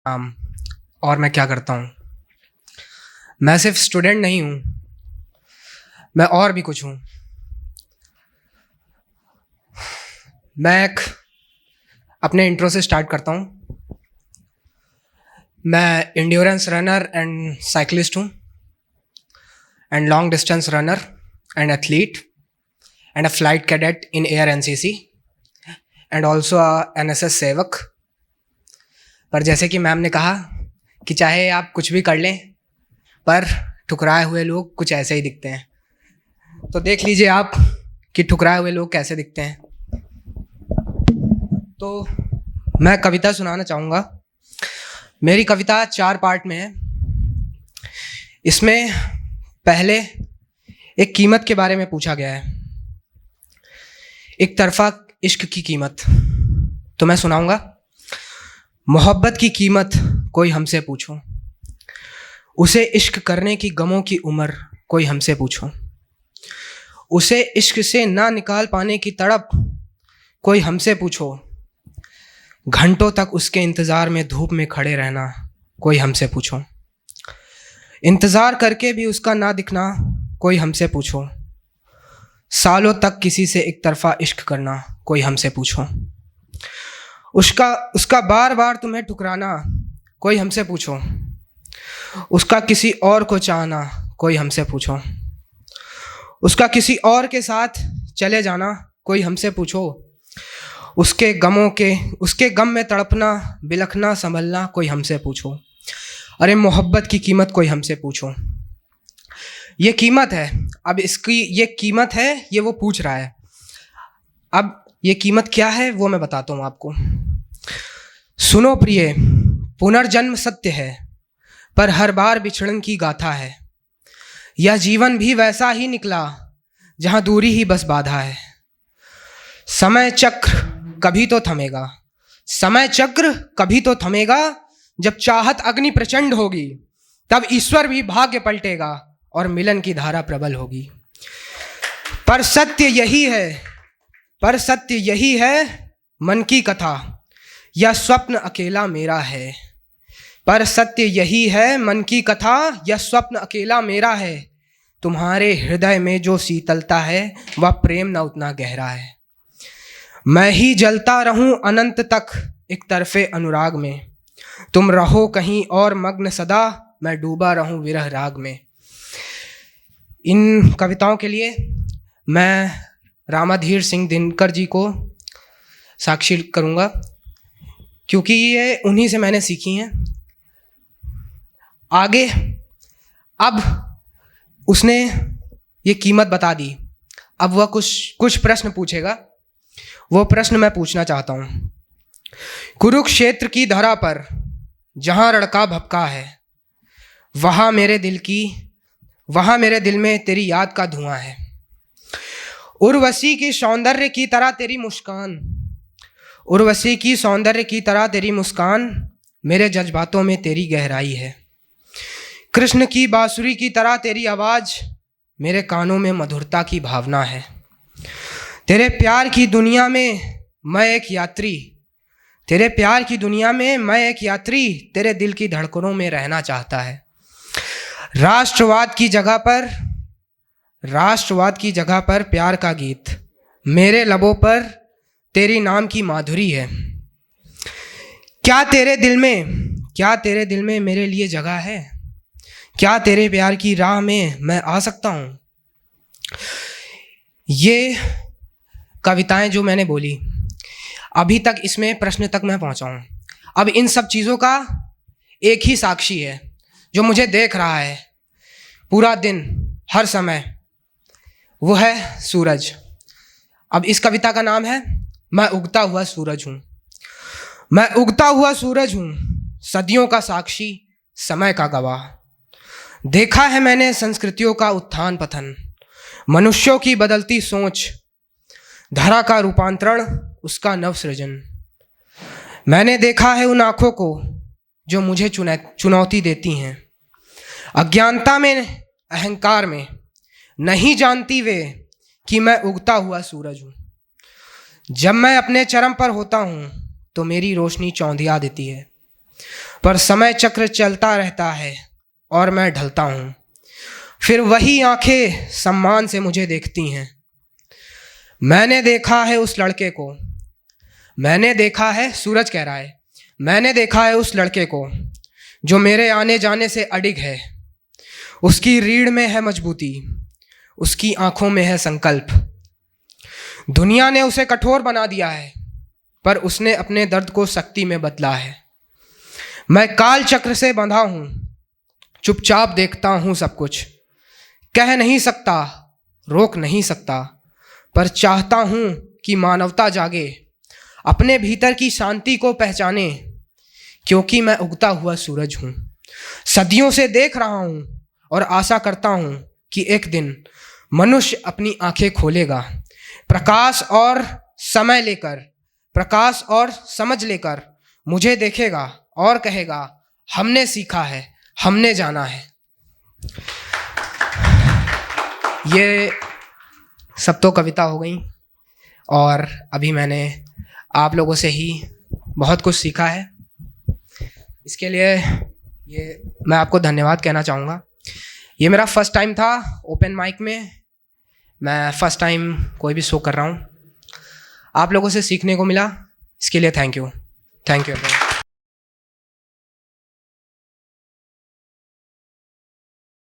नाम और मैं क्या करता हूँ। मैं सिर्फ स्टूडेंट नहीं हूँ, मैं और भी कुछ हूँ। मैं एक अपने इंट्रो से स्टार्ट करता हूँ। मैं इंड्योरेंस रनर एंड साइकिलिस्ट हूँ, and long distance runner and athlete and a flight cadet in air NCC and also NSS सेवक। पर जैसे कि मैम ने कहा कि चाहे आप कुछ भी कर लें, पर ठुकराए हुए लोग कुछ ऐसे ही दिखते हैं। तो देख लीजिए आप कि ठुकराए हुए लोग कैसे दिखते हैं। तो मैं कविता सुनाना चाहूँगा। मेरी कविता 4 पार्ट में है। इसमें पहले एक कीमत के बारे में पूछा गया है, एक तरफा इश्क की कीमत। तो मैं सुनाऊंगा। मोहब्बत की कीमत कोई हमसे पूछो, उसे इश्क करने की गमों की उम्र कोई हमसे पूछो, उसे इश्क से ना निकाल पाने की तड़प कोई हमसे पूछो, घंटों तक उसके इंतज़ार में धूप में खड़े रहना कोई हमसे पूछो, इंतज़ार करके भी उसका ना दिखना कोई हमसे पूछो, सालों तक किसी से एक तरफा इश्क करना कोई हमसे पूछो, उसका बार बार तुम्हें ठुकराना कोई हमसे पूछो, उसका किसी और को चाहना कोई हमसे पूछो, उसका किसी और के साथ चले जाना कोई हमसे पूछो, उसके गम में तड़पना बिलखना संभलना कोई हमसे पूछो। अरे मोहब्बत की कीमत कोई हमसे पूछो। ये कीमत है। अब इसकी ये कीमत है, ये वो पूछ रहा है। अब ये कीमत क्या है वो मैं बताता हूँ आपको। सुनो प्रिय, पुनर्जन्म सत्य है, पर हर बार बिछड़न की गाथा है। यह जीवन भी वैसा ही निकला जहां दूरी ही बस बाधा है। समय चक्र कभी तो थमेगा, समय चक्र कभी तो थमेगा, जब चाहत अग्नि प्रचंड होगी, तब ईश्वर भी भाग्य पलटेगा और मिलन की धारा प्रबल होगी। पर सत्य यही है मन की कथा, यह स्वप्न अकेला मेरा है। पर सत्य यही है मन की कथा, यह स्वप्न अकेला मेरा है। तुम्हारे हृदय में जो शीतलता है वह प्रेम न उतना गहरा है। मैं ही जलता रहूं अनंत तक एक तरफे अनुराग में, तुम रहो कहीं और मग्न सदा, मैं डूबा रहूं विरह राग में। इन कविताओं के लिए मैं रामाधीर सिंह दिनकर जी को साक्षी करूंगा, क्योंकि ये उन्हीं से मैंने सीखी हैं। आगे अब उसने ये कीमत बता दी, अब वह कुछ प्रश्न पूछेगा। वो प्रश्न मैं पूछना चाहता हूँ। कुरुक्षेत्र की धरा पर जहाँ रणका भपका है, वहाँ मेरे दिल में तेरी याद का धुआं है। उर्वशी की सौंदर्य की तरह तेरी मुस्कान, मेरे जज्बातों में तेरी गहराई है। कृष्ण की बांसुरी की तरह तेरी आवाज, मेरे कानों में मधुरता की भावना है। तेरे प्यार की दुनिया में मैं एक यात्री, तेरे दिल की धड़कनों में रहना चाहता है। राष्ट्रवाद की जगह पर प्यार का गीत, मेरे लबों पर तेरी नाम की माधुरी है। क्या तेरे दिल में मेरे लिए जगह है? क्या तेरे प्यार की राह में मैं आ सकता हूँ? ये कविताएं जो मैंने बोली, अभी तक इसमें प्रश्न तक मैं पहुँचा हूँ। अब इन सब चीज़ों का एक ही साक्षी है जो मुझे देख रहा है पूरा दिन हर समय, वो है सूरज। अब इस कविता का नाम है मैं उगता हुआ सूरज हूँ। मैं उगता हुआ सूरज हूँ, सदियों का साक्षी, समय का गवाह। देखा है मैंने संस्कृतियों का उत्थान पतन, मनुष्यों की बदलती सोच, धरा का रूपांतरण, उसका नव सृजन। मैंने देखा है उन आँखों को जो मुझे चुनौती देती हैं, अज्ञानता में, अहंकार में, नहीं जानती वे कि मैं उगता हुआ सूरज हूँ। जब मैं अपने चरम पर होता हूँ तो मेरी रोशनी चौंधिया देती है। पर समय चक्र चलता रहता है और मैं ढलता हूँ। फिर वही आंखें सम्मान से मुझे देखती हैं। मैंने देखा है उस लड़के को, मैंने देखा है, सूरज कह रहा है, मैंने देखा है उस लड़के को जो मेरे आने जाने से अडिग है। उसकी रीढ़ में है मजबूती, उसकी आंखों में है संकल्प। दुनिया ने उसे कठोर बना दिया है, पर उसने अपने दर्द को शक्ति में बदला है। मैं काल चक्र से बंधा हूँ, चुपचाप देखता हूँ सब कुछ। कह नहीं सकता, रोक नहीं सकता, पर चाहता हूँ कि मानवता जागे, अपने भीतर की शांति को पहचाने, क्योंकि मैं उगता हुआ सूरज हूँ। सदियों से देख रहा हूँ और आशा करता हूँ कि एक दिन मनुष्य अपनी आंखें खोलेगा, प्रकाश और समय लेकर, प्रकाश और समझ लेकर मुझे देखेगा और कहेगा, हमने सीखा है, हमने जाना है। ये सब तो कविता हो गई, और अभी मैंने आप लोगों से ही बहुत कुछ सीखा है। इसके लिए ये मैं आपको धन्यवाद कहना चाहूँगा। ये मेरा फर्स्ट टाइम था ओपन माइक में, मैं फर्स्ट टाइम कोई भी शो कर रहा हूँ। आप लोगों से सीखने को मिला, इसके लिए थैंक यू।